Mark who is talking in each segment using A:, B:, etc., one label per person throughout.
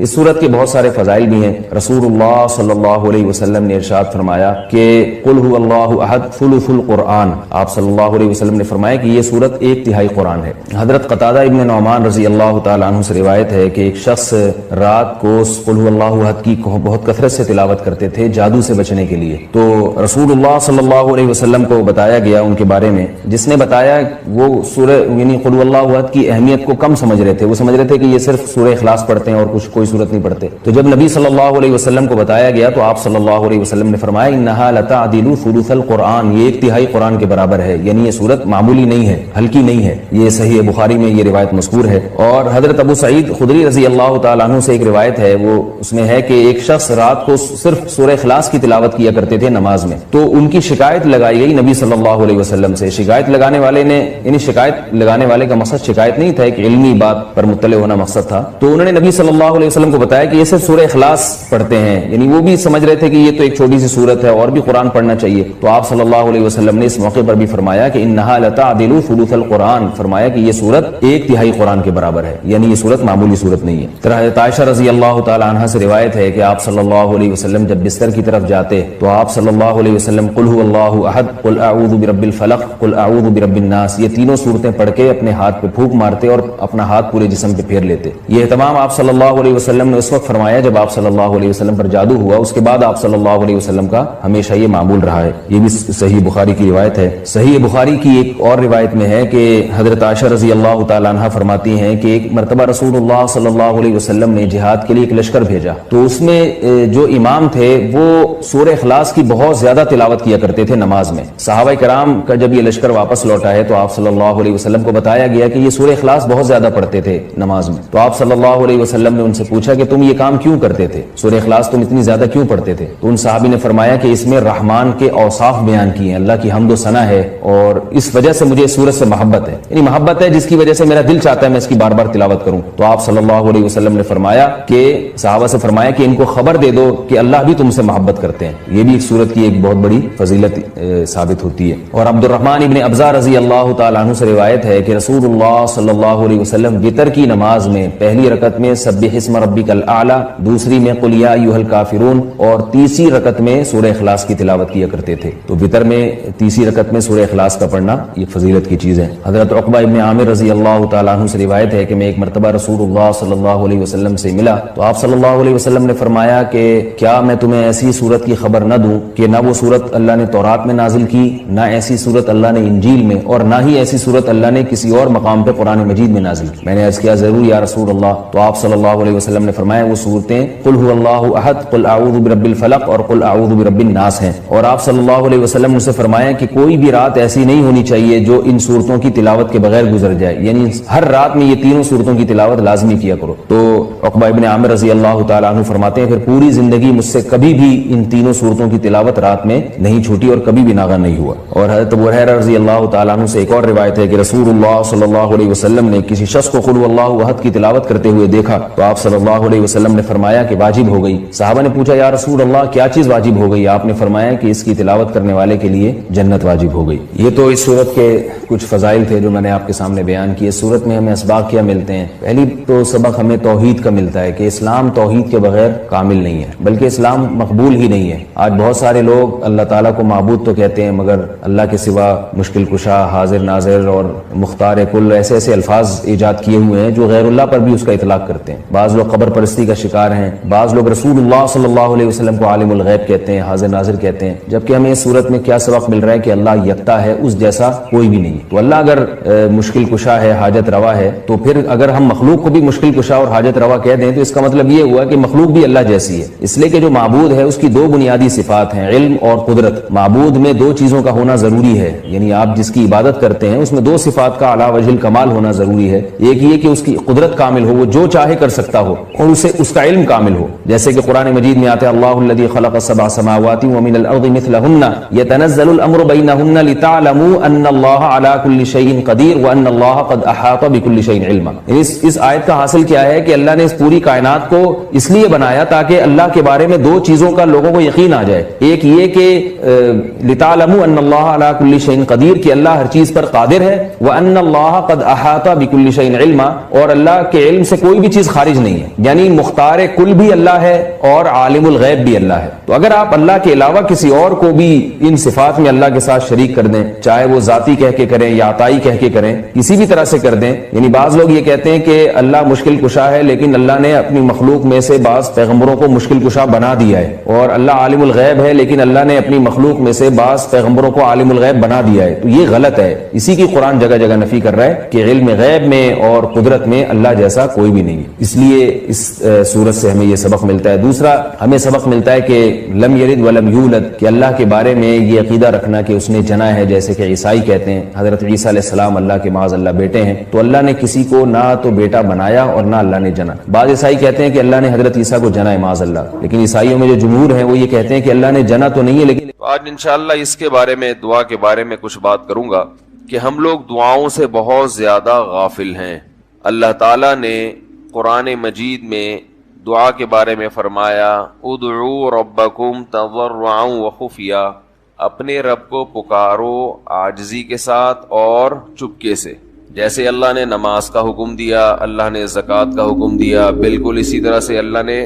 A: اس صورت کے بہت سارے فضائل بھی ہیں۔ رسول اللہ صلی اللہ علیہ وسلم نے ارشاد فرمایا کہ قل هو اللہ احد ثلث القرآن، آپ صلی اللہ علیہ وسلم نے فرمایا کہ یہ صورت 1/3 قرآن ہے۔ حضرت قتادہ ابن نعمان رضی اللہ تعالیٰ عنہ سے روایت ہے کہ ایک شخص رات کو قل هو اللہ احد کی بہت کثرت سے تلاوت کرتے تھے جادو سے بچنے کے لیے، تو رسول اللہ صلی اللہ علیہ وسلم کو بتایا گیا ان کے بارے میں، جس نے بتایا وہ سورہ یعنی قل هو اللہ احد کی اہمیت کو کم سمجھ رہے تھے، وہ سمجھ رہے تھے کہ یہ صرف سورہ اخلاص پڑھتے ہیں اور کچھ کوئی صورت نہیں پڑھتے۔ تو جب نبی صلی اللہ علیہ وسلم کو بتایا گیا تو آپ صلی اللہ علیہ وسلم نے فرمایا انہا لتعدل ثلث القرآن، یہ 1/3 قرآن کے برابر ہے، یعنی یہ صورت معمولی نہیں ہے، ہلکی نہیں ہے۔ یہ صحیح بخاری میں یہ روایت مذکور ہے۔ اور حضرت ابو سعید خدری رضی اللہ تعالیٰ عنہ سے ایک روایت ہے، وہ اس میں ہے کہ ایک شخص رات کو صرف سورہ اخلاص کی تلاوت کیا کرتے تھے نماز میں، تو ان کی شکایت لگائی گئی نبی صلی اللہ علیہ وسلم سے۔ شکایت لگانے والے نے یعنی شکایت لگانے والے کا مقصد شکایت نہیں تھا، ایک علمی بات پر مطلع ہونا مقصد تھا، تو انہوں نے نبی صلی اللہ علیہ وسلم کو بتایا کہ یہ صرف سورہ اخلاص پڑھتے ہیں، یعنی وہ بھی سمجھ رہے تھے کہ یہ تو ایک چھوٹی سی صورت ہے اور بھی قرآن پڑھنا چاہیے۔ تو آپ صلی اللہ علیہ وسلم نے اس موقع پر بھی فرمایا کہ انہا لتعدل ثلث القرآن، فرمایا کہ یہ صورت 1/3 قرآن کے برابر ہے، یعنی یہ صورت معمولی صورت نہیں ہے۔ پھر حضرت عائشہ رضی اللہ تعالی عنہا سے روایت ہے کہ آپ صلی اللہ علیہ وسلم جب بستر کی طرف جاتے تو آپ صلی اللہ علیہ وسلم قل هو اللہ احد، قل اعوذ برب الفلق، قل اعوذ برب الناس، یہ تینوں صورتیں پڑھ کے اپنے ہاتھ پہ پھونک مارتے اور اپنا ہاتھ پورے جسم پہ پھیر لیتے۔ یہ اہتمام آپ صلی اللہ علیہ وسلم نے اس وقت فرمایا جب آپ صلی اللہ علیہ وسلم پر جادو ہوا، اس کے بعد آپ صلی اللہ علیہ وسلم کا ہمیشہ یہ معمول رہا ہے۔ یہ بھی صحیح بخاری کی روایت ہے۔ صحیح بخاری کی ایک اور روایت میں ہے کہ حضرت عائشہ رضی اللہ تعالی عنہا فرماتی ہیں کہ ایک مرتبہ رسول اللہ صلی اللہ علیہ وسلم نے جہاد کے لیے ایک لشکر بھیجا، تو اس میں جو امام تھے وہ سورہ اخلاص کی بہت زیادہ تلاوت کیا کرتے تھے نماز میں۔ صحابہ کرام کا جب یہ لشکر واپس لوٹا ہے تو آپ صلی اللہ علیہ وسلم کو بتایا گیا کہ یہ سورہ اخلاص بہت زیادہ پڑھتے تھے نماز میں، تو آپ صلی اللہ علیہ وسلم نے ان سے پوچھا کہ تم یہ کام کیوں کرتے تھے، سورہ اخلاص تم اتنی زیادہ کیوں پڑھتے تھے؟ تو ان صحابی نے فرمایا کہ اس میں رحمان کے اوصاف بیان کیے ہیں، اللہ کی حمد و ثنا ہے، اور اس وجہ سے مجھے اس سورت سے محبت ہے، یعنی محبت ہے جس کی وجہ سے میرا دل چاہتا ہے میں اس کی بار بار تلاوت کروں۔ تو آپ صلی اللہ علیہ وسلم نے فرمایا کہ صحابہ سے فرمایا کہ ان کو خبر دے دو کہ اللہ بھی تم سے محبت کرتے ہیں۔ یہ بھی ایک سورت کی ایک بہت بڑی فضیلت ثابت ہوتی ہے۔ اور عبد الرحمن ابن ابزا رضی اللہ تعالیٰ عنہ سے روایت ہے کہ رسول اللہ صلی اللہ علیہ وسلم وتر کی نماز میں پہلی رکعت میں سبح اسم ربک الاعلی، دوسری میں قل یا ایھا الکافرون، اور تیسری رکعت میں سورہ اخلاص کی تلاوت کیا کرتے تھے۔ تو وتر میں تیسری رکعت میں سورہ اخلاص کا پڑھنا یہ فضیلت کی چیز ہے۔ حضرت عقبہ ابن عامر رضی اللہ تعالیٰ عنہ سے روایت ہے کہ میں ایک مرتبہ رسول اللہ صلی اللہ علیہ وسلم سے ملا تو آپ صلی اللہ علیہ وسلم نے فرمایا کہ کیا میں تمہیں ایسی صورت کی خبر نہ دوں کہ نہ وہ صورت اللہ نے تورات میں نازل کی، نہ ایسی صورت اللہ نے انجیل میں، اور نہ ہی ایسی صورت اللہ نے کسی اور مقام پہ قرآن مجید میں نازل کی۔ میں نے عرض کیا ضرور یا رسول اللہ، تو آپ صلی اللہ علیہ وسلم نے فرمایا وہ صورتیں قل هو اللہ احد، قل اعوذ برب الفلق اور قل اعوذ برب الناس ہیں۔ اور آپ صلی اللہ علیہ وسلم نے سے فرمایا کہ کوئی بھی رات ایسی نہیں ہونی چاہیے جو ان صورتوں کی تلاوت کے بغیر گزر جائے، یعنی ہر رات میں یہ تینوں صورتوں کی تلاوت لازمی کیا کرو۔ تو عقبہ ابن عامر رضی اللہ تعالیٰ عنہ فرماتے ہیں پھر پوری زندگی مجھ سے کبھی بھی ان تینوں صورتوں کی تلاوت رات میں نہیں چھوٹی اور کبھی بھی ناغہ نہیں ہوا۔ اور حضرت ابو ہریرہ رضی اللہ تعالیٰ عنہ سے ایک اور روایت ہے کہ رسول اللہ صلی اللہ علیہ وسلم نے کسی شخص کو قل اللہ احد کی تلاوت کرتے ہوئے دیکھا تو آپ صلی اللہ علیہ وسلم نے فرمایا کہ واجب ہو گئی۔ صحابہ نے پوچھا یا رسول اللہ کیا چیز واجب ہو گئی؟ آپ نے فرمایا کہ اس کی تلاوت کرنے والے کے لیے جنت واجب ہو گئی۔ یہ تو اس صورت کے کچھ فضائل تھے جو میں نے آپ کے سامنے بیان کیے۔ اس صورت میں ہمیں اسباق کیا ملتے ہیں؟ پہلی تو سبق ہمیں توحید کا ملتا ہے کہ اسلام توحید کے بغیر کامل نہیں ہے، بلکہ اسلام مقبول ہی نہیں ہے۔ آج بہت سارے لوگ اللہ تعالیٰ کو معبود تو کہتے ہیں مگر اللہ کے سوا مشکل کشا، حاضر ناظر اور مختار کل ایسے ایسے الفاظ ایجاد کیے ہوئے ہیں جو غیر اللہ پر بھی اس کا اطلاق کرتے ہیں۔ بعض لوگ قبر پرستی کا شکار ہیں، بعض لوگ رسول اللہ صلی اللہ علیہ وسلم کو عالم الغیب کہتے ہیں، حاضر ناظر کہتے ہیں، جبکہ ہمیں اس صورت میں کیا سبق مل رہا ہے کہ اللہ یکتا ہے، اس جیسا کوئی بھی نہیں۔ تو اللہ اگر مشکل کشا ہے، حاجت روا ہے، تو پھر اگر ہم مخلوق کو بھی مشکل کشا اور حاجت روا کہہ دیں تو اس کا مطلب یہ ہوا کہ مخلوق بھی اللہ جیسی ہے۔ اس لیے کہ جو معبود ہے اس کی دو بنیادی صفات ہیں، علم اور قدرت۔ معبود میں دو چیزوں کا ہونا ضروری ہے، یعنی آپ جس کی عبادت کرتے ہیں اس میں دو صفات کا اعلیٰ وجہ الکمال ہونا ضروری ہے۔ ایک یہ کہ اس کی قدرت کامل ہو، وہ جو چاہے کر سکتا ہو، اور اسے اس کا علم کامل ہو، جیسے کہ قرآن مجید میں آتا ہے اللہ الذی خلق السبع سماوات ومن الارض مثلہن یتنزل الامر بینہن لتعلموا ان اللہ علی کل شیء قدیر وان اللہ قد احاط بکل شیء علما۔ اس آیت کا حاصل کیا ہے کہ اللہ نے اس پوری کائنات کو اس لیے بنایا تاکہ اللہ کے بارے میں دو چیزوں کا لوگوں کو یقین آ جائے۔ ایک یہ کہ لتعلموا ان اللہ علی کل شیء قدیر، کہ اللہ ہر چیز پر قادر ہے، وان اللہ قد احاط بکل شیء علما، اور اللہ کے علم سے کوئی بھی چیز خارج نہیں ہے۔ یعنی مختار کل بھی اللہ ہے اور عالم الغیب بھی اللہ ہے. تو اگر آپ اللہ کے علاوہ کسی اور کو بھی ان صفات میں اللہ کے ساتھ شریک کر دیں, چاہے وہ ذاتی کہہ کے کریں یا عطائی کہہ کے کریں, کسی بھی طرح سے کر دیں, یعنی بعض لوگ یہ کہتے ہیں کہ اللہ مشکل کشا ہے لیکن اللہ نے اپنی مخلوق میں سے بعض پیغمبروں کو مشکل کشا بنا دیا ہے, اور اللہ عالم الغیب ہے لیکن اللہ نے اپنی مخلوق میں سے بعض پیغمبروں کو عالم الغیب بنا دیا ہے. تو یہ غلط ہے. اسی کی قرآن جگہ جگہ نفی کر رہا ہے کہ علم غیب میں اور قدرت میں اللہ جیسا کوئی بھی نہیں ہے. اس لیے اس سورت سے ہمیں یہ سبق ملتا ہے. دوسرا ہمیں سبق ملتا ہے کہ لم یلد ولم یولد, کہ اللہ کے بارے میں یہ عقیدہ رکھنا کہ اس نے جنا ہے, جیسے کہ عیسائی کہتے ہیں حضرت عیسیٰ علیہ السلام اللہ کے معاذ اللہ بیٹے ہیں, تو اللہ نے کسی کو نہ تو بیٹا بنایا اور نہ اللہ نے جنا. بعض عیسائی کہتے ہیں کہ اللہ نے حضرت عیسیٰ کو جنا ہے معاذ اللہ, لیکن عیسائیوں میں جو جمہور ہیں وہ یہ کہتے ہیں کہ اللہ نے جنا تو نہیں ہے. لیکن
B: آج انشاءاللہ اس کے بارے میں, دعا کے بارے میں کچھ بات کروں گا کہ ہم لوگ دعاؤں سے بہت زیادہ غافل ہیں. اللہ تعالیٰ نے قرآن مجید میں دعا کے بارے میں فرمایا ادعوا ربکم تضرعا وخفیا, اپنے رب کو پکارو عاجزی کے ساتھ اور چپکے سے. جیسے اللہ نے نماز کا حکم دیا, اللہ نے زکوٰۃ کا حکم دیا, بالکل اسی طرح سے اللہ نے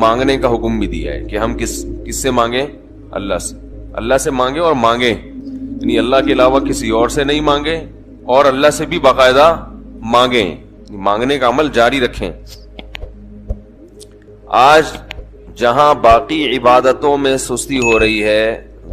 B: مانگنے کا حکم بھی دیا ہے کہ ہم کس سے مانگیں؟ اللہ سے. اللہ سے مانگیں اور مانگیں, یعنی اللہ کے علاوہ کسی اور سے نہیں مانگیں, اور اللہ سے بھی باقاعدہ مانگیں, مانگنے کا عمل جاری رکھیں. آج جہاں باقی عبادتوں میں سستی ہو رہی ہے,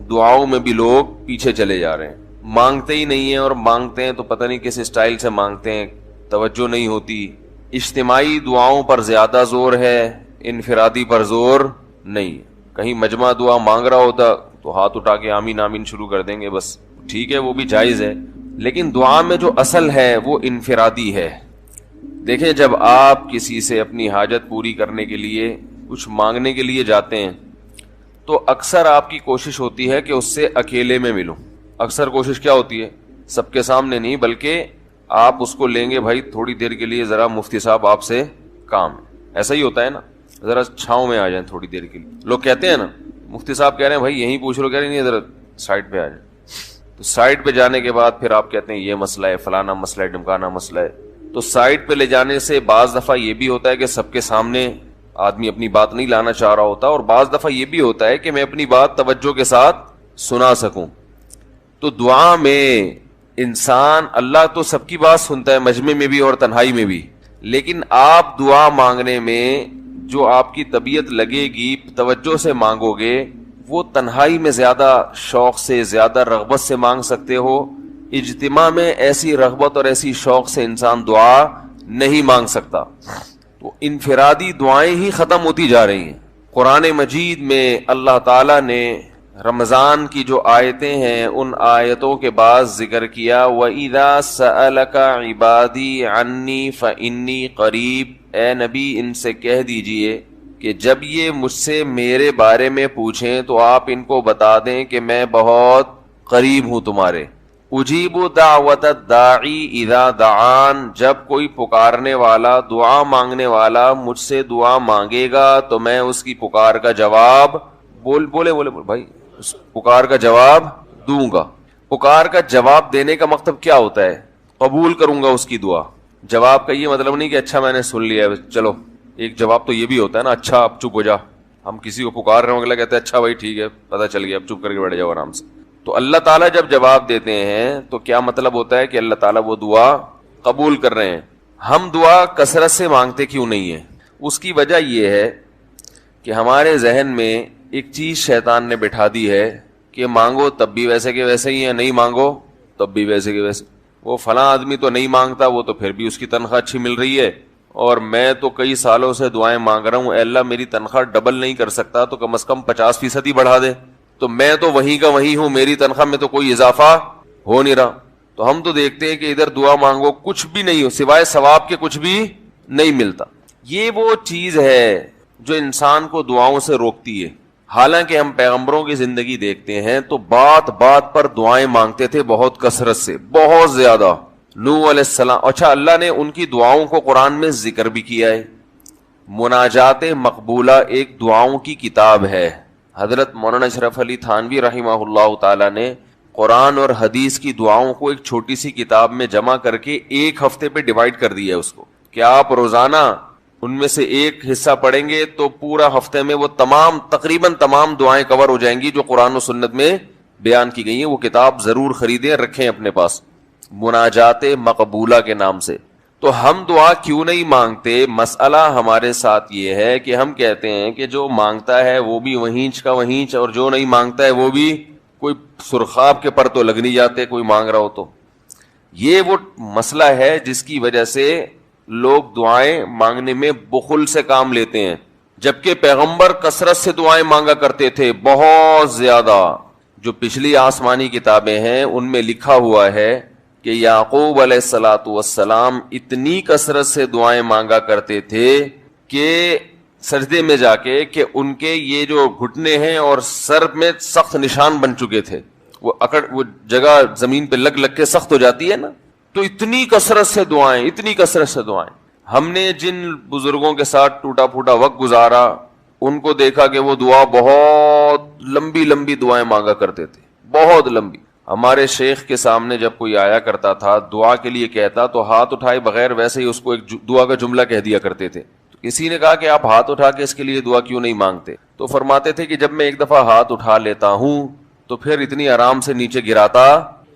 B: دعاؤں میں بھی لوگ پیچھے چلے جا رہے ہیں. مانگتے ہی نہیں ہیں, اور مانگتے ہیں تو پتہ نہیں کس اسٹائل سے مانگتے ہیں, توجہ نہیں ہوتی. اجتماعی دعاؤں پر زیادہ زور ہے, انفرادی پر زور نہیں. کہیں مجمع دعا مانگ رہا ہوتا تو ہاتھ اٹھا کے آمین آمین شروع کر دیں گے, بس ٹھیک ہے وہ بھی جائز ہے, لیکن دعا میں جو اصل ہے وہ انفرادی ہے. دیکھیں, جب آپ کسی سے اپنی حاجت پوری کرنے کے لیے, کچھ مانگنے کے لیے جاتے ہیں تو اکثر آپ کی کوشش ہوتی ہے کہ اس سے اکیلے میں ملوں. اکثر کوشش کیا ہوتی ہے؟ سب کے سامنے نہیں, بلکہ آپ اس کو لیں گے بھائی تھوڑی دیر کے لیے, ذرا مفتی صاحب آپ سے کام ہے. ایسا ہی ہوتا ہے نا, ذرا چھاؤں میں آ جائیں تھوڑی دیر کے لیے. لوگ کہتے ہیں نا مفتی صاحب کہہ رہے ہیں بھائی یہیں پوچھ لو, کہہ رہے نہیں ذرا سائڈ پہ آ جائیں. تو سائڈ پہ جانے کے بعد پھر آپ کہتے ہیں یہ مسئلہ ہے, فلانا مسئلہ ہے, ڈمکانا مسئلہ ہے. تو سائڈ پہ لے جانے سے بعض دفعہ یہ بھی ہوتا ہے کہ سب کے سامنے آدمی اپنی بات نہیں لانا چاہ رہا ہوتا, اور بعض دفعہ یہ بھی ہوتا ہے کہ میں اپنی بات توجہ کے ساتھ سنا سکوں. تو دعا میں انسان, اللہ تو سب کی بات سنتا ہے, مجمع میں بھی اور تنہائی میں بھی, لیکن آپ دعا مانگنے میں جو آپ کی طبیعت لگے گی, توجہ سے مانگو گے, وہ تنہائی میں زیادہ شوق سے, زیادہ رغبت سے مانگ سکتے ہو. اجتماع میں ایسی رغبت اور ایسی شوق سے انسان دعا نہیں مانگ سکتا. تو انفرادی دعائیں ہی ختم ہوتی جا رہی ہیں. قرآن مجید میں اللہ تعالیٰ نے رمضان کی جو آیتیں ہیں ان آیتوں کے بعد ذکر کیا وَإِذَا سَأَلَكَ عِبَادِي عَنِّي فَإِنِّي قَرِيب, اے نبی ان سے کہہ دیجئے کہ جب یہ مجھ سے میرے بارے میں پوچھیں تو آپ ان کو بتا دیں کہ میں بہت قریب ہوں تمہارے. اجیب دعوت الداعی اذا دعان, جب کوئی پکارنے والا, دعا مانگنے والا مجھ سے دعا مانگے گا تو میں اس کی پکار کا جواب بولے بھائی, اس پکار کا جواب دوں گا. پکار کا جواب دینے کا مطلب کیا ہوتا ہے؟ قبول کروں گا اس کی دعا. جواب کا یہ مطلب نہیں کہ اچھا میں نے سن لیا ہے چلو. ایک جواب تو یہ بھی ہوتا ہے نا, اچھا اب چپ ہو جا. ہم کسی کو پکار رہے ہوں, اگلا کہتے ہیں اچھا بھائی ٹھیک ہے پتہ چل گیا, اب چپ کر کے بیٹھ جاؤ آرام سے. تو اللہ تعالیٰ جب جواب دیتے ہیں تو کیا مطلب ہوتا ہے کہ اللہ تعالیٰ وہ دعا قبول کر رہے ہیں. ہم دعا کثرت سے مانگتے کیوں نہیں ہیں؟ اس کی وجہ یہ ہے کہ ہمارے ذہن میں ایک چیز شیطان نے بٹھا دی ہے کہ مانگو تب بھی ویسے کے ویسے ہی ہے, نہیں مانگو تب بھی ویسے کے ویسے. وہ فلاں آدمی تو نہیں مانگتا, وہ تو پھر بھی اس کی تنخواہ اچھی مل رہی ہے, اور میں تو کئی سالوں سے دعائیں مانگ رہا ہوں, اے اللہ میری تنخواہ ڈبل نہیں کر سکتا تو کم از کم 50% ہی بڑھا دے. تو میں تو وہیں کا وہیں ہوں, میری تنخواہ میں تو کوئی اضافہ ہو نہیں رہا. تو ہم تو دیکھتے ہیں کہ ادھر دعا مانگو کچھ بھی نہیں ہو, سوائے ثواب کے کچھ بھی نہیں ملتا. یہ وہ چیز ہے جو انسان کو دعاؤں سے روکتی ہے. حالانکہ ہم پیغمبروں کی زندگی دیکھتے ہیں تو بات بات پر دعائیں مانگتے تھے, بہت کثرت سے, بہت زیادہ. نوح علیہ السلام, اچھا اللہ نے ان کی دعاؤں کو قرآن میں ذکر بھی کیا ہے. مناجات مقبولہ ایک دعاؤں کی کتاب ہے. حضرت مولانا اشرف علی تھانوی رحمہ اللہ تعالی نے قرآن اور حدیث کی دعاؤں کو ایک چھوٹی سی کتاب میں جمع کر کے ایک ہفتے پہ ڈیوائیڈ کر دیا ہے اس کو, کہ آپ روزانہ ان میں سے ایک حصہ پڑھیں گے تو پورا ہفتے میں وہ تقریباً تمام دعائیں کور ہو جائیں گی جو قرآن و سنت میں بیان کی گئی ہیں. وہ کتاب ضرور خریدیں, رکھیں اپنے پاس, مناجات مقبولہ کے نام سے. تو ہم دعا کیوں نہیں مانگتے؟ مسئلہ ہمارے ساتھ یہ ہے کہ ہم کہتے ہیں کہ جو مانگتا ہے وہ بھی وہینچ کا وہینچ, اور جو نہیں مانگتا ہے وہ بھی کوئی سرخاب کے پر تو لگ نہیں جاتے کوئی مانگ رہا ہو تو. یہ وہ مسئلہ ہے جس کی وجہ سے لوگ دعائیں مانگنے میں بخل سے کام لیتے ہیں, جبکہ پیغمبر کثرت سے دعائیں مانگا کرتے تھے, بہت زیادہ. جو پچھلی آسمانی کتابیں ہیں ان میں لکھا ہوا ہے کہ یعقوب علیہ الصلاۃ والسلام اتنی کثرت سے دعائیں مانگا کرتے تھے کہ سجدے میں جا کے کہ ان کے یہ جو گھٹنے ہیں اور سر میں سخت نشان بن چکے تھے, وہ جگہ زمین پہ لگ کے سخت ہو جاتی ہے نا. تو اتنی کثرت سے دعائیں. ہم نے جن بزرگوں کے ساتھ ٹوٹا پھوٹا وقت گزارا ان کو دیکھا کہ وہ دعا بہت لمبی لمبی دعائیں مانگا کرتے تھے, بہت لمبی. ہمارے شیخ کے سامنے جب کوئی آیا کرتا تھا دعا کے لیے کہتا تو ہاتھ اٹھائے بغیر ویسے ہی اس کو ایک دعا کا جملہ کہہ دیا کرتے تھے. تو کسی نے کہا کہ آپ ہاتھ اٹھا کے اس کے لیے دعا کیوں نہیں مانگتے؟ تو فرماتے تھے کہ جب میں ایک دفعہ ہاتھ اٹھا لیتا ہوں تو پھر اتنی آرام سے نیچے گراتا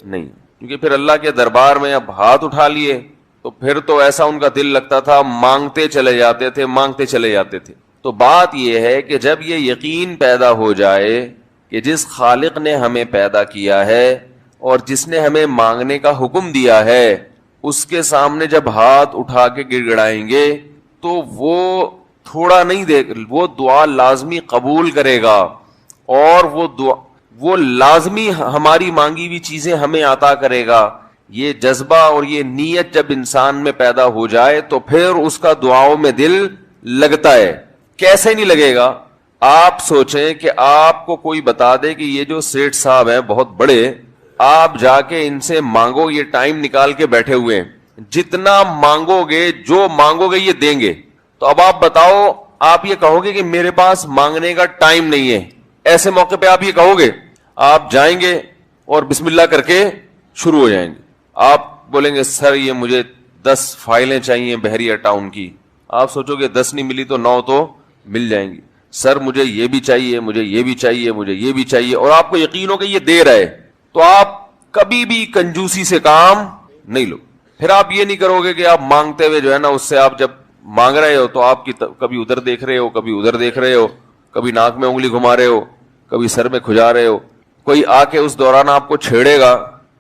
B: نہیں, کیونکہ پھر اللہ کے دربار میں اب ہاتھ اٹھا لیے تو پھر تو ایسا ان کا دل لگتا تھا, مانگتے چلے جاتے تھے. تو بات یہ ہے کہ جب یہ یقین پیدا ہو جائے کہ جس خالق نے ہمیں پیدا کیا ہے اور جس نے ہمیں مانگنے کا حکم دیا ہے اس کے سامنے جب ہاتھ اٹھا کے گڑ گڑائیں گے تو وہ تھوڑا نہیں وہ دعا لازمی قبول کرے گا, اور وہ لازمی ہماری مانگی ہوئی چیزیں ہمیں عطا کرے گا. یہ جذبہ اور یہ نیت جب انسان میں پیدا ہو جائے تو پھر اس کا دعاؤں میں دل لگتا ہے. کیسے نہیں لگے گا؟ آپ سوچیں کہ آپ کو کوئی بتا دے کہ یہ جو سیٹھ صاحب ہیں بہت بڑے, آپ جا کے ان سے مانگو, یہ ٹائم نکال کے بیٹھے ہوئے ہیں, جتنا مانگو گے جو مانگو گے یہ دیں گے. تو اب آپ بتاؤ, آپ یہ کہو گے کہ میرے پاس مانگنے کا ٹائم نہیں ہے, ایسے موقع پہ آپ یہ کہو گے؟ آپ جائیں گے اور بسم اللہ کر کے شروع ہو جائیں گے. آپ بولیں گے سر یہ مجھے 10 فائلیں چاہیے بحریہ ٹاؤن کی. آپ سوچو گے 10 نہیں ملی تو 9 تو مل جائیں گی. سر مجھے یہ بھی چاہیے, مجھے یہ بھی چاہیے, مجھے یہ بھی چاہیے, اور آپ کو یقین ہو کہ یہ دے رہے, تو آپ کبھی بھی کنجوسی سے کام نہیں لو. پھر آپ یہ نہیں کرو گے کہ آپ مانگتے ہوئے جو ہے نا اس سے آپ جب مانگ رہے ہو تو آپ کی کبھی ادھر دیکھ رہے ہو, کبھی ادھر دیکھ رہے ہو, کبھی ناک میں انگلی گھما رہے ہو, کبھی سر میں کھجا رہے ہو. کوئی آ کے اس دوران آپ کو چھیڑے گا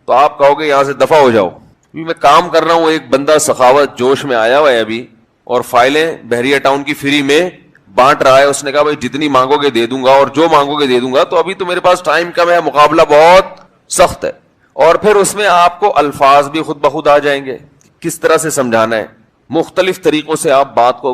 B: تو آپ کہو گے یہاں سے دفع ہو جاؤ, میں کام کر رہا ہوں. ایک بندہ سخاوت جوش میں آیا ہوا ہے ابھی اور فائلیں بحریہ ٹاؤن کی فری میں بانٹ رہا ہے. اس نے کہا بھائی جتنی مانگو گے دے دوں گا, اور جو مانگو گے دے دوں گا. تو ابھی تو میرے پاس ٹائم کم ہے, مقابلہ بہت سخت ہے. اور پھر اس میں آپ کو الفاظ بھی خود بخود آ جائیں گے, کس طرح سے سمجھانا ہے. مختلف طریقوں سے آپ بات کو